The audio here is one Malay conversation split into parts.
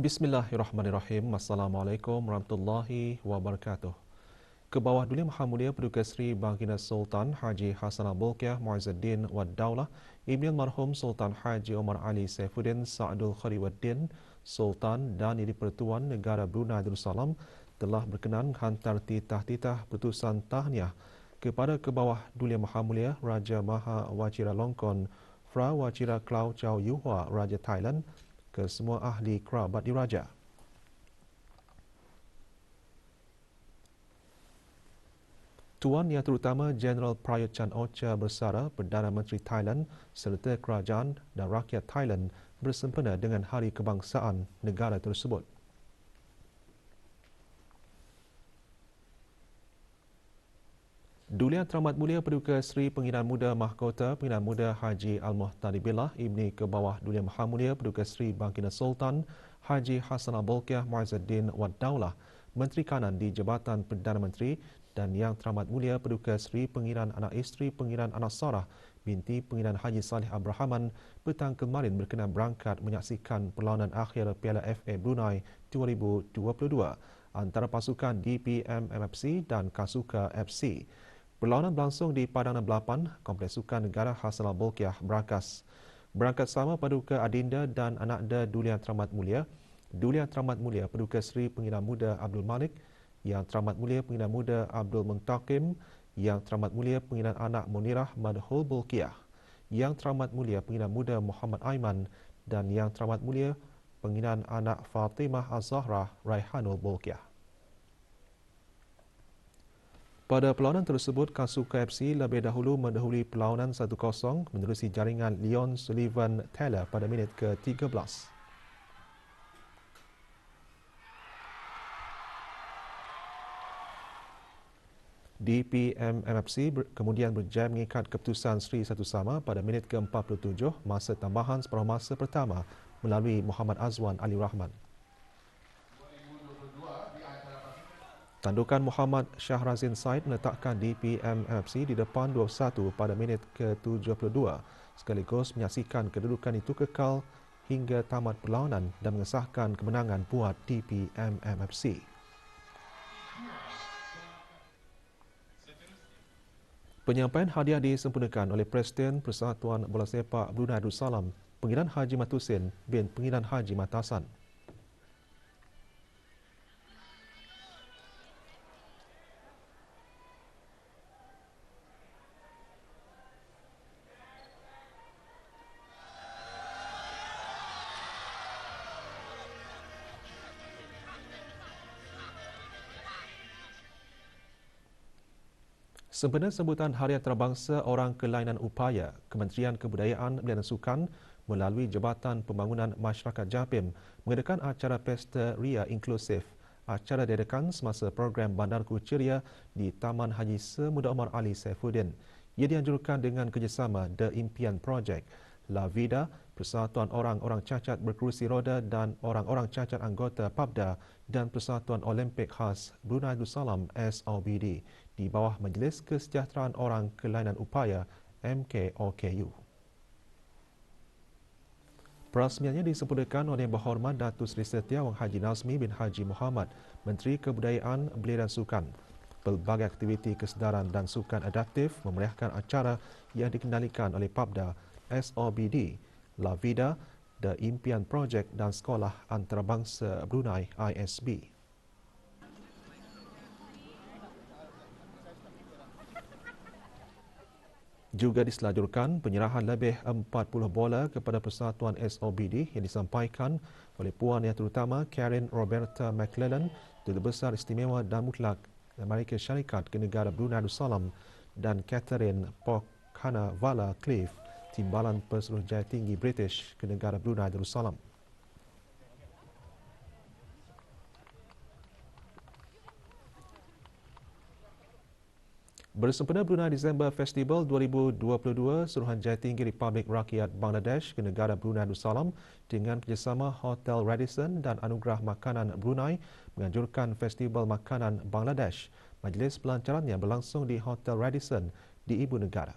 Bismillahirrahmanirrahim. Assalamualaikum warahmatullahi wabarakatuh. Kebawah Dulia Maha Mulia Paduka Seri Baginda Sultan Haji Hassanal Bolkiah Muizzuddin Wad Daulah Ibni Almarhum Sultan Haji Omar Ali Saifuddin Sa'adul Khariwaddin Sultan dan Iri Pertuan Negara Brunei Darussalam telah berkenan hantar titah-titah putusan tahniah kepada Kebawah Dulia Maha Mulia Raja Maha Vajiralongkorn Fra Wajira Klau Chau Yuhua Raja Thailand ke semua ahli kerabat diraja. Tuan Yang Terutama Jeneral Prayut Chan Ocha bersara Perdana Menteri Thailand serta kerajaan dan rakyat Thailand bersempena dengan Hari Kebangsaan negara tersebut. Duli Yang Teramat Mulia Paduka Seri Pengiran Muda Mahkota Pengiran Muda Haji Al-Muhtadi Billah Ibni Kebawah Duli Yang Maha Mulia Paduka Seri Baginda Sultan Haji Hassanal Bolkiah Muizzuddin Wad Daulah Menteri Kanan di Jabatan Perdana Menteri dan Yang Teramat Mulia Paduka Seri Pengiran Anak Isteri Pengiran Anak Sarah binti Pengiran Haji Saleh Abrahaman petang kemarin berkenan berangkat menyaksikan perlawanan akhir Piala FA Brunei 2022 antara pasukan DPM MFC dan Kasuka FC. Perlawanan berlangsung di Padang 8, Kompleks Sukan Negara Hassanal Bolkiah Berakas. Berangkat sama Paduka Adinda dan Anakda Duli Yang Teramat Mulia, Duli Yang Teramat Mulia Paduka Seri Pengiran Muda Abdul Malik, Yang Teramat Mulia Pengiran Muda Abdul Muntaqim, Yang Teramat Mulia Pengiran Anak Munirah Madhul Bolkiah, Yang Teramat Mulia Pengiran Muda Muhammad Aiman dan Yang Teramat Mulia Pengiran Anak Fatimah Az-Zahra Raihanul Bolkiah. Pada perlawanan tersebut, Kasuka FC lebih dahulu mendahului perlawanan 1-0 menerusi jaringan Leon Sullivan Taylor pada minit ke-13. DPM MFC kemudian berjaya mengikat keputusan seri 1-1 pada minit ke-47 masa tambahan separuh masa pertama melalui Muhammad Azwan Ali Rahman. Tandukan Muhammad Shahrazin Said meletakkan DPM MFC di depan 2-1 pada minit ke-72 sekaligus menyaksikan kedudukan itu kekal hingga tamat perlawanan dan mengesahkan kemenangan buat DPM MFC. Penyampaian hadiah disempurnakan oleh Presiden Persatuan Bola Sepak Brunei Darussalam, Pengiran Haji Matusin bin Pengiran Haji Matasan. Sempena sambutan Hari Antarabangsa Orang Kelainan Upaya, Kementerian Kebudayaan dan Sukan melalui Jabatan Pembangunan Masyarakat JAPIM mengadakan acara Pesta Ria Inklusif. Acara diadakan semasa program Bandarku Ceria di Taman Haji Semuda Omar Ali Saifuddin. Ia dianjurkan dengan kerjasama The Impian Project, La Vida, Persatuan Orang-Orang Cacat Berkerusi Roda dan Orang-Orang Cacat Anggota PABDA dan Persatuan Olimpik Khas Brunei Darussalam SOBD di bawah Majlis Kesejahteraan Orang Kelainan Upaya MKOKU. Perasmiannya disempurnakan oleh Yang Berhormat Datuk Seri Setiawang Haji Nazmi bin Haji Muhammad, Menteri Kebudayaan, Belia dan Sukan. Pelbagai aktiviti kesedaran dan sukan adaptif memeriahkan acara yang dikendalikan oleh PABDA, SOBD, La Vida, The Impian Project dan Sekolah Antarabangsa Brunei ISB. Juga diselajurkan penyerahan lebih 40 bola kepada Persatuan SOBD yang disampaikan oleh Puan Yang Terutama Karen Roberta McClellan, Duta Besar Istimewa dan Mutlak Amerika Syarikat ke Negara Brunei Darussalam dan Catherine Pokhanavala Cliff, Timbalan Pesuruhjaya Tinggi British ke Negara Brunei Darussalam. Bersempena Brunei Disember Festival 2022, Suruhanjaya Tinggi Republik Rakyat Bangladesh ke Negara Brunei Darussalam dengan kerjasama Hotel Radisson dan Anugerah Makanan Brunei menganjurkan Festival Makanan Bangladesh. Majlis pelancarannya berlangsung di Hotel Radisson di Ibu Negara.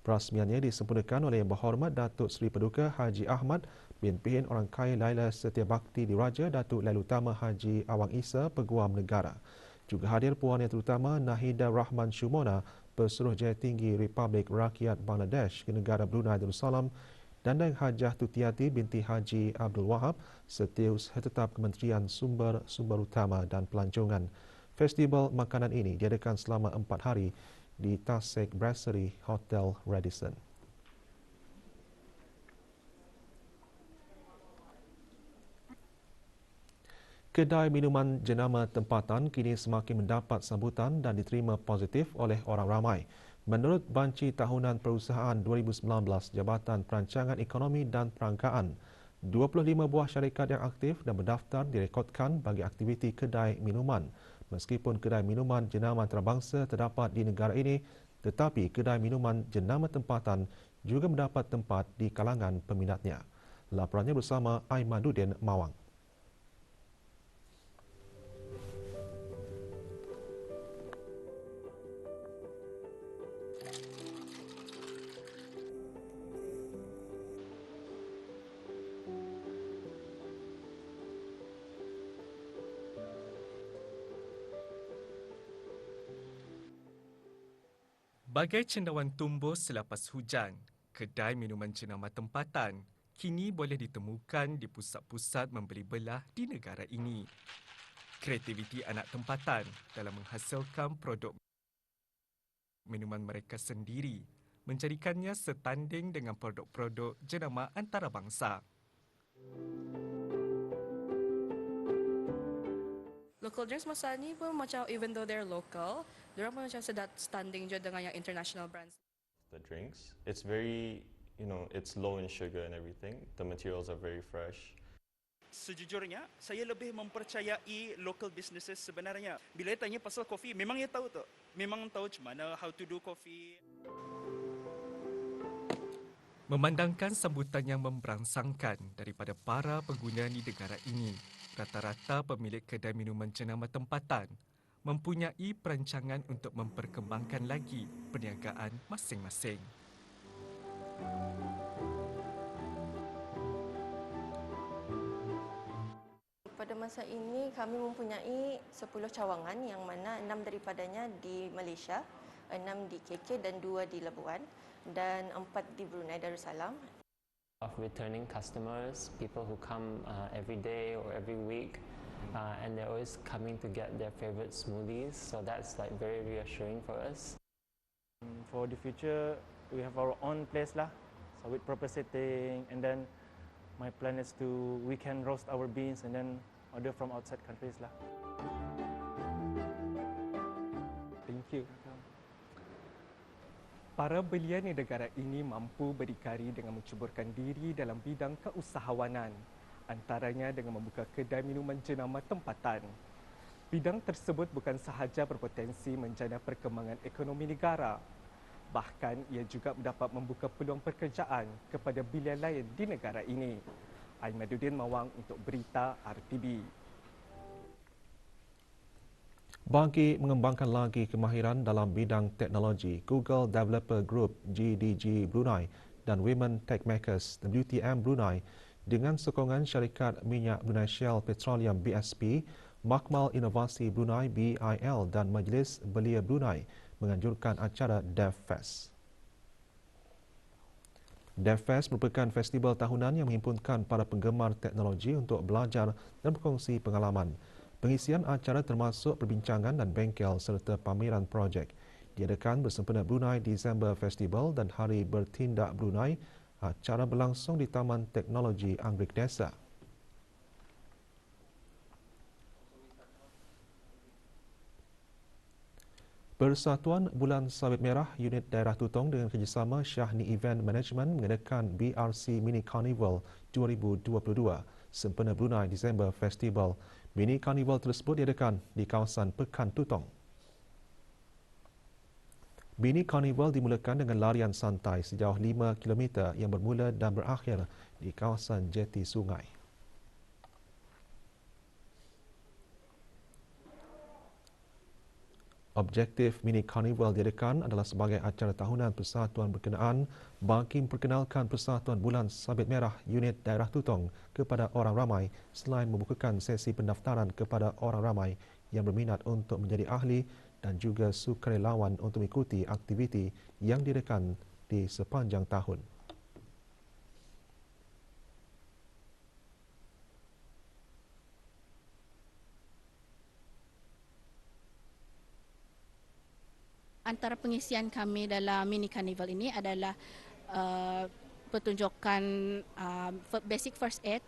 Perasmiannya disempurnakan oleh Yang Berhormat Datuk Seri Paduka Haji Ahmad, Pimpin Orang Kaya Laila Setia Bakti Diraja Datuk Lail Utama Haji Awang Isa Peguam Negara. Juga hadir Puan Yang Terutama Nahida Rahman Shumona, Pesuruhjaya Tinggi Republik Rakyat Bangladesh ke negara Brunei Darussalam, dan Datuk Hajah Tutiati binti Haji Abdul Wahab, Setiausaha Tetap Kementerian Sumber Utama dan Pelancongan. Festival makanan ini diadakan selama 4 hari di Tasik Brasserie Hotel Radisson. Kedai minuman jenama tempatan kini semakin mendapat sambutan dan diterima positif oleh orang ramai. Menurut Banci Tahunan Perusahaan 2019 Jabatan Perancangan Ekonomi dan Perangkaan, 25 buah syarikat yang aktif dan berdaftar direkodkan bagi aktiviti kedai minuman. Meskipun kedai minuman jenama antarabangsa terdapat di negara ini, tetapi kedai minuman jenama tempatan juga mendapat tempat di kalangan peminatnya. Laporannya bersama Aimaduddin Mawang. Bagai cendawan tumbuh selepas hujan, kedai minuman jenama tempatan kini boleh ditemukan di pusat-pusat membeli belah di negara ini. Kreativiti anak tempatan dalam menghasilkan produk minuman mereka sendiri menjadikannya setanding dengan produk-produk jenama antarabangsa. Local drinks masa ni pun macam even though they're local, diorang pun macam sedap standing je dengan yang international brands. The drinks, it's very, it's low in sugar and everything. The materials are very fresh. Sejujurnya, saya lebih mempercayai local businesses sebenarnya. Bila tanya pasal kopi, memang dia tahu tu. Memang tahu macam mana how to do coffee. Memandangkan sambutan yang memberangsangkan daripada para pengguna di negara ini, rata-rata pemilik kedai minuman jenama tempatan mempunyai perancangan untuk memperkembangkan lagi perniagaan masing-masing. Pada masa ini kami mempunyai 10 cawangan yang mana 6 daripadanya di Malaysia, 6 di KK dan 2 di Labuan dan 4 di Brunei Darussalam. Of returning customers, people who come every day or every week, and they're always coming to get their favorite smoothies. So that's like very reassuring for us. For the future, we have our own place lah, so with proper setting, and then my plan is we can roast our beans and then order from outside countries lah. Thank you. Para belian di negara ini mampu berdikari dengan mencuburkan diri dalam bidang keusahawanan, antaranya dengan membuka kedai minuman jenama tempatan. Bidang tersebut bukan sahaja berpotensi menjana perkembangan ekonomi negara, bahkan ia juga dapat membuka peluang pekerjaan kepada bilion lain di negara ini. Aimaduddin Mawang untuk Berita RTB. Bagi mengembangkan lagi kemahiran dalam bidang teknologi, Google Developer Group GDG Brunei dan Women Tech Makers WTM Brunei dengan sokongan syarikat minyak Brunei Shell Petroleum BSP, Makmal Inovasi Brunei BIL dan Majlis Belia Brunei menganjurkan acara DevFest. DevFest merupakan festival tahunan yang menghimpunkan para penggemar teknologi untuk belajar dan berkongsi pengalaman. Pengisian acara termasuk perbincangan dan bengkel serta pameran projek. Diadakan bersempena Brunei December Festival dan Hari Bertindak Brunei. Acara berlangsung di Taman Teknologi Anggerik Desa. Persatuan Bulan Sawit Merah Unit Daerah Tutong dengan kerjasama Syahni Event Management mengadakan BRC Mini Carnival 2022 sempena Brunei December Festival. Mini Carnival tersebut diadakan di kawasan Pekan Tutong. Mini Carnival dimulakan dengan larian santai sejauh 5 km yang bermula dan berakhir di kawasan jeti sungai. Objektif Mini Carnival diadakan adalah sebagai acara tahunan persatuan berkenaan bagi memperkenalkan persatuan bulan sabit merah unit daerah Tutong kepada orang ramai selain membukakan sesi pendaftaran kepada orang ramai yang berminat untuk menjadi ahli dan juga sukarelawan untuk mengikuti aktiviti yang diadakan di sepanjang tahun. Antara pengisian kami dalam mini carnival ini adalah pertunjukan basic first aid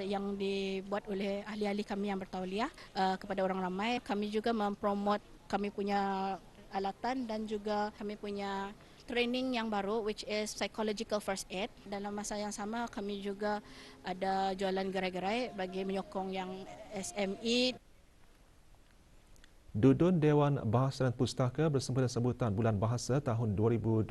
yang dibuat oleh ahli-ahli kami yang bertauliah kepada orang ramai. Kami juga mempromot kami punya alatan dan juga kami punya training yang baru which is psychological first aid. Dalam masa yang sama kami juga ada jualan gerai-gerai bagi menyokong yang SME. Dudun Dewan Bahasa dan Pustaka bersempena sambutan Bulan Bahasa tahun 2022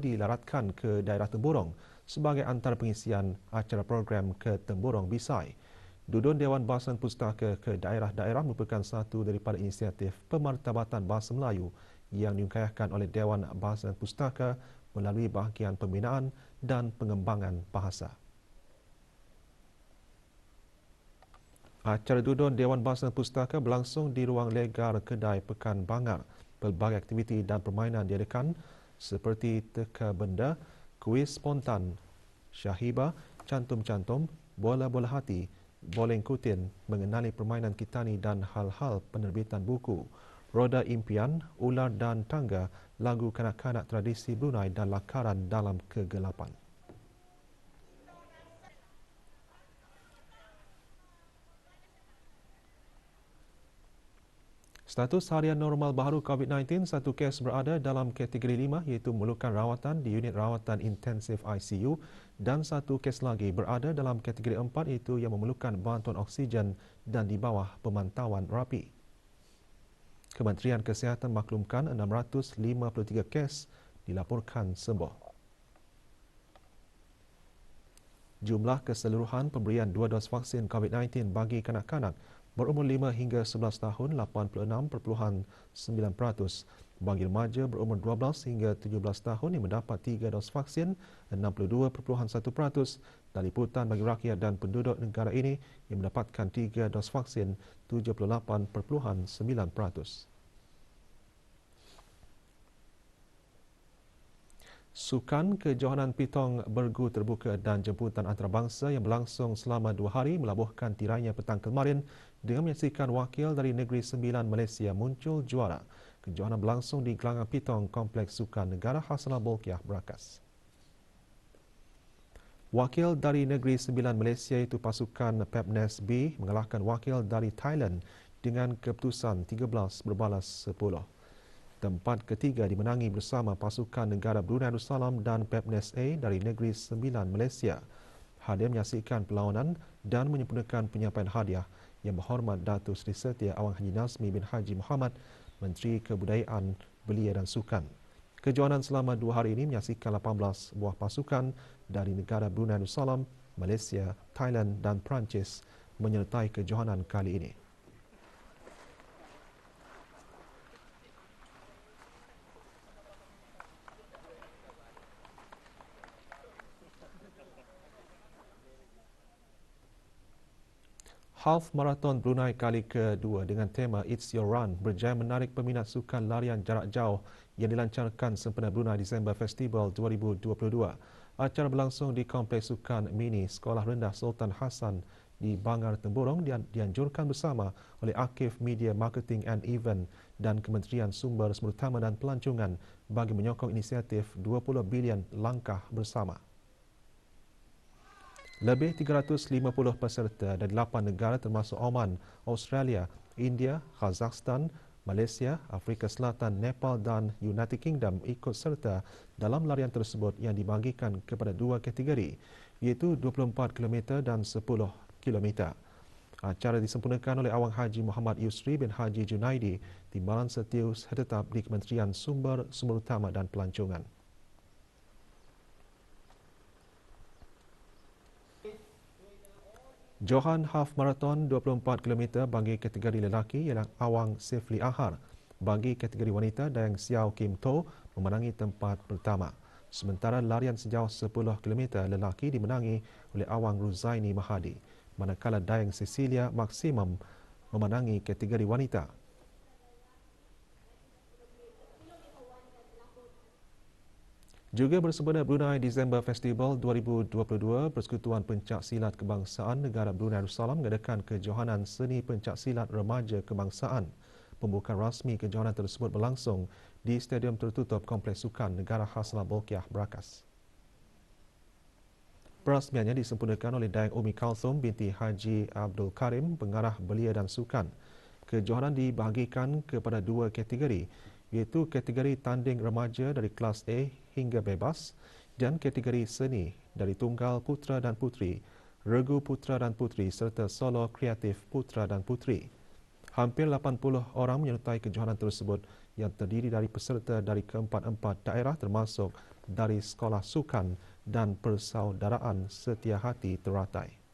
dilaratkan ke daerah Temburong sebagai antara pengisian acara program ke Temburong Bisai. Dudun Dewan Bahasa dan Pustaka ke daerah-daerah merupakan satu daripada inisiatif pemartabatan bahasa Melayu yang diungkayahkan oleh Dewan Bahasa dan Pustaka melalui bahagian pembinaan dan pengembangan bahasa. Acara Dudun Dewan Bahasa dan Pustaka berlangsung di ruang legar Kedai Pekan Bangar. Pelbagai aktiviti dan permainan diadakan seperti teka benda, kuis spontan, syahibah, cantum-cantum, bola-bola hati, boleng kutin, mengenali permainan kitani dan hal-hal penerbitan buku, roda impian, ular dan tangga, lagu kanak-kanak tradisi Brunei dan lakaran dalam kegelapan. Status harian normal baharu COVID-19, satu kes berada dalam kategori 5 iaitu memerlukan rawatan di unit rawatan intensif ICU dan satu kes lagi berada dalam kategori 4 iaitu yang memerlukan bantuan oksigen dan di bawah pemantauan rapi. Kementerian Kesihatan maklumkan 653 kes dilaporkan sembuh. Jumlah keseluruhan pemberian 2 dos vaksin COVID-19 bagi kanak-kanak berumur 5 hingga 11 tahun 86.9%. Bagi remaja berumur 12 hingga 17 tahun yang mendapat 3 dos vaksin 62.1%. Dan liputan bagi rakyat dan penduduk negara ini yang mendapatkan 3 dos vaksin 78.9%. Sukan Kejohanan Pitong Bergu Terbuka dan Jemputan Antarabangsa yang berlangsung selama 2 hari melabuhkan tirainya petang kemarin dengan menyaksikan wakil dari Negeri Sembilan Malaysia muncul juara. Kejohanan berlangsung di Gelanggang Pitong, Kompleks Sukan Negara Hassanah Bolkiah Berakas. Wakil dari Negeri Sembilan Malaysia itu pasukan Pepnes B mengalahkan wakil dari Thailand dengan keputusan 13-10. Tempat ketiga dimenangi bersama pasukan negara Brunei Darussalam dan Pepnes A dari Negeri Sembilan Malaysia. Hadir menyaksikan perlawanan dan menyempurnakan penyampaian hadiah yang berhormat Datuk Seri Setia Awang Haji Nazmi bin Haji Muhammad, Menteri Kebudayaan, Belia dan Sukan. Kejohanan selama 2 hari ini menyaksikan 18 buah pasukan dari negara Brunei Darussalam, Malaysia, Thailand dan Perancis menyertai kejohanan kali ini. Half Marathon Brunei kali kedua dengan tema It's Your Run berjaya menarik peminat sukan larian jarak jauh yang dilancarkan sempena Brunei December Festival 2022. Acara berlangsung di Kompleks Sukan Mini Sekolah Rendah Sultan Hassan di Bangar Temburong dianjurkan bersama oleh Akif Media Marketing and Event dan Kementerian Sumber Utama dan Pelancongan bagi menyokong inisiatif 20 bilion langkah bersama. Lebih 350 peserta dari 8 negara termasuk Oman, Australia, India, Kazakhstan, Malaysia, Afrika Selatan, Nepal dan United Kingdom ikut serta dalam larian tersebut yang dibagikan kepada 2 kategori iaitu 24 km dan 10 km. Acara disempurnakan oleh Awang Haji Muhammad Yusri bin Haji Junaidi, Timbalan Setiausaha Tetap di Kementerian Sumber Utama dan Pelancongan. Johan Half Marathon 24 km bagi kategori lelaki ialah Awang Sifli Ahar Bagi kategori wanita, Dayang Xiao Kim To memenangi tempat pertama. Sementara larian sejauh 10 km lelaki dimenangi oleh Awang Ruzaini Mahadi, manakala Dayang Cecilia Maximum memenangi kategori wanita. Juga bersempena Brunei December Festival 2022, Persekutuan Pencak Silat Kebangsaan Negara Brunei Darussalam mengadakan kejohanan seni pencak silat remaja kebangsaan. Pembukaan rasmi kejohanan tersebut berlangsung di Stadium Tertutup Kompleks Sukan Negara Hassanah Bolkiah, Berakas. Perasmiannya disempurnakan oleh Dayang Umi Kalsum binti Haji Abdul Karim, Pengarah Belia dan Sukan. Kejohanan dibahagikan kepada dua kategori, iaitu kategori tanding remaja dari kelas A hingga bebas dan kategori seni dari tunggal putra dan putri, regu putra dan putri serta solo kreatif putra dan putri. Hampir 80 orang menyertai kejohanan tersebut yang terdiri dari peserta dari keempat-empat daerah termasuk dari Sekolah Sukan dan Persaudaraan Setia Hati Teratai.